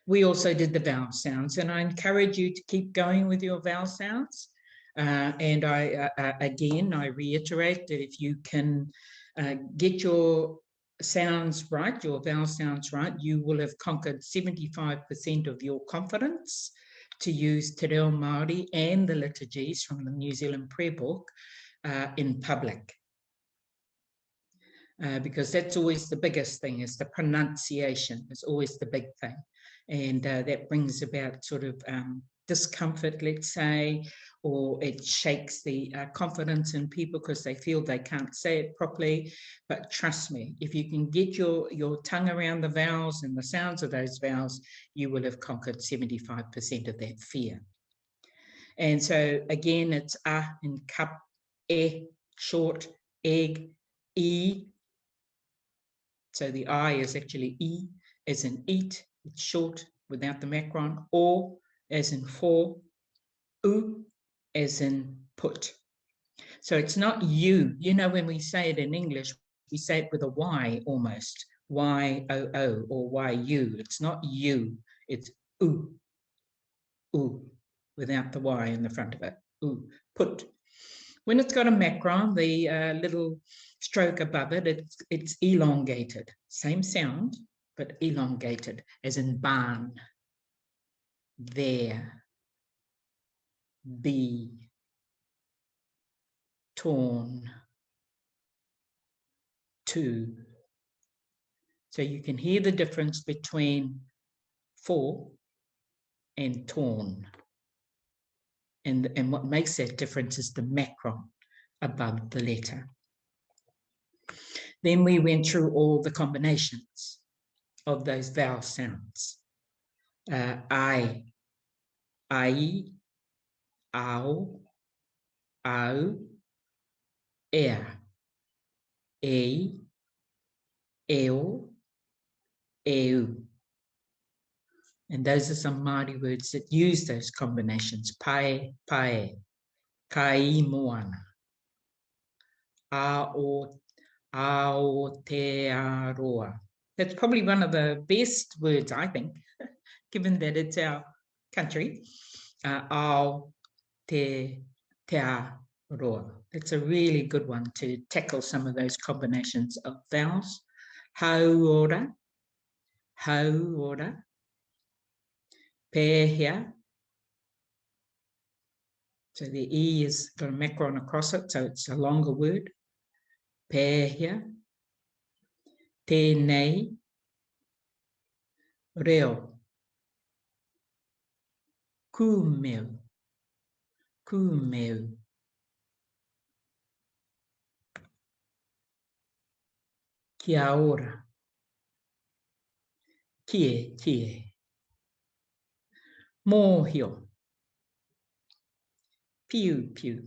We also did the vowel sounds, and I encourage you to keep going with your vowel sounds. And again, I reiterate that if you can get your sounds right, your vowel sounds right, you will have conquered 75% of your confidence to use Te Reo Māori and the liturgies from the New Zealand Prayer Book in public. Because that's always the biggest thing, is the pronunciation is always the big thing. And that brings about sort of discomfort, let's say, or it shakes the confidence in people because they feel they can't say it properly. But trust me, if you can get your tongue around the vowels and the sounds of those vowels, you will have conquered 75% of that fear. And so again, it's a in cup, e, short, egg, e. So the I is actually E, as in eat, it's short without the macron, or as in for, u, as in put. So it's not you. You know, when we say it in English, we say it with a Y almost, Y-O-O, or Y-U. It's not you, it's u, without the Y in the front of it, put. When it's got a macron, the little stroke above it, it's elongated. Same sound, but elongated, as in barn, there, be, torn, to. So you can hear the difference between for and torn. And what makes that difference is the macron above the letter. Then we went through all the combinations of those vowel sounds. I, ao, au, ea, e, eo, eu. And those are some Māori words that use those combinations. Pae, pae, kai moana, ao te aroa. That's probably one of the best words, I think, given that it's our country. Ao te aroa. It's a really good one to tackle some of those combinations of vowels. Hauora, hauora. Pēhea. So the E is got a macron across it, so it's a longer word. Pēhea. Tēnei. Reo. Kūmeu. Kūmeu. Kia ora. Kie, kie. Mōhio. Piu, piu.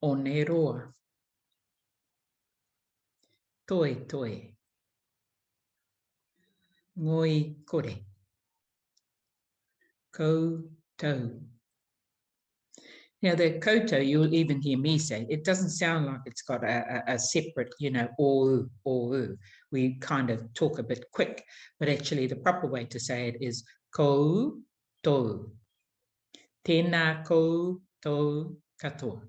Oneroa. Toe, toe. Ngoi kore. Koutou. Now, the koutou, you'll even hear me say, it doesn't sound like it's got a separate, you know, o, o. We kind of talk a bit quick, but actually the proper way to say it is koutou. Tēnā koutou katoa.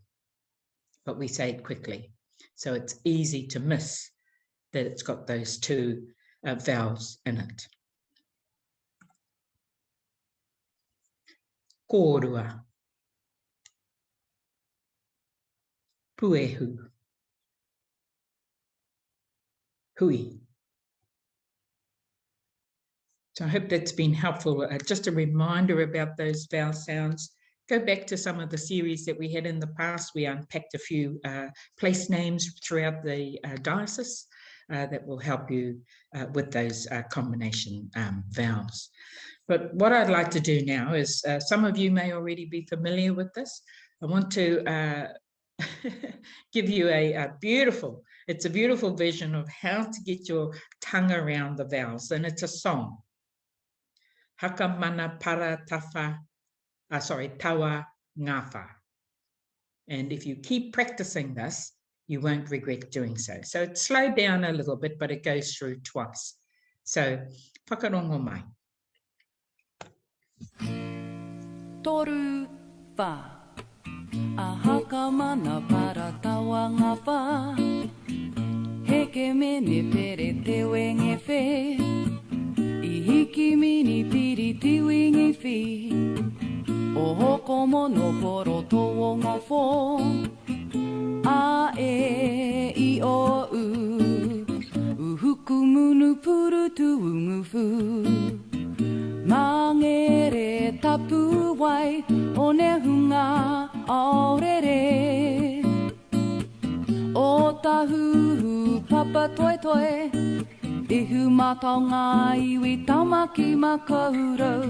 But we say it quickly. So it's easy to miss that it's got those two vowels in it. Kōrua. Puehu. Hui. So I hope that's been helpful. Just a reminder about those vowel sounds. Go back to some of the series that we had in the past. We unpacked a few place names throughout the diocese that will help you with those combination vowels. But what I'd like to do now is, some of you may already be familiar with this. I want to give you a beautiful vision of how to get your tongue around the vowels, and it's a song. Haka mana para tawa ngawha. And if you keep practicing this, you won't regret doing so. So it's slowed down a little bit, but it goes through twice. So, whakarongo mai. Toru wā. Ahaka mana para tawa ngā wā. Heke mene pere te wenge whe. I hiki mini piri ti wingi whi. O hoko mono poro tō ngā whō. A e I o u. Uhuku munu puru tu ungufu. Mangere tapu wai o ne hunga aorere. O tahu papa toi toi. Ihu matonga iwi tamaki makaurau.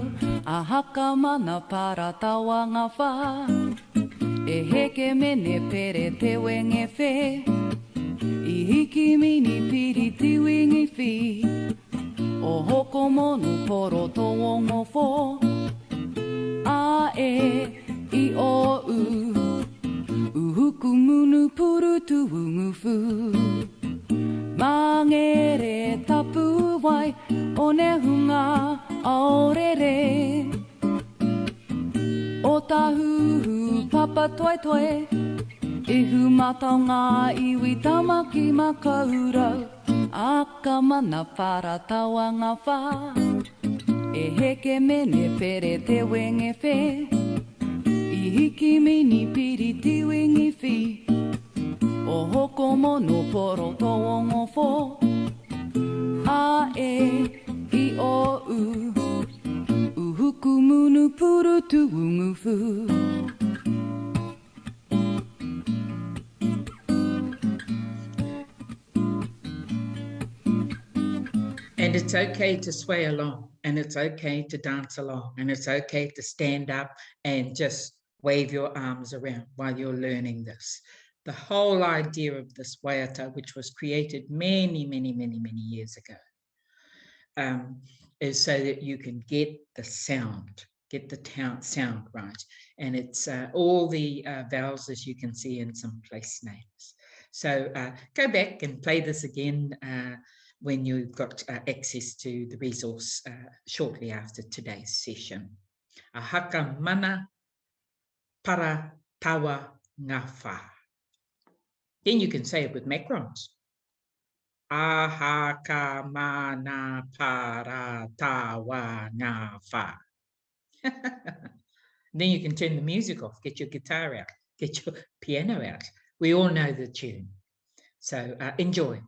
A haka mana para tawa ngā wā. E heke mene pere te wenge whe. I hiki mini piri ti wingi whi. O hoko monu poro tō ongo whō. A e I o u. Uhuku munu puru tu ungufu. Mangere tapu wai o ne hunga aorere. O tahu papa toi toi. Ihu matonga iwi tamaki makaurau. Aka mana para tawa ngā wā. E heke mene pere te wenge whe. I hiki mini piri ti wingi whi. O hoko mono poro tō ongo whō. A e I o u. Uhuku munu puru tu ungufu. And it's okay to sway along, and it's okay to dance along, and it's okay to stand up and just wave your arms around while you're learning this. The whole idea of this waiata, which was created many years ago, is so that you can get the sound, get the sound right. And it's all the vowels, as you can see, in some place names. So go back and play this again when you've got access to the resource shortly after today's session. Ahaka mana para tawa ngā wā. Then you can say it with macrons. Ahaka mana para tawa ngā wā. Then you can turn the music off, get your guitar out, get your piano out. We all know the tune. So enjoy.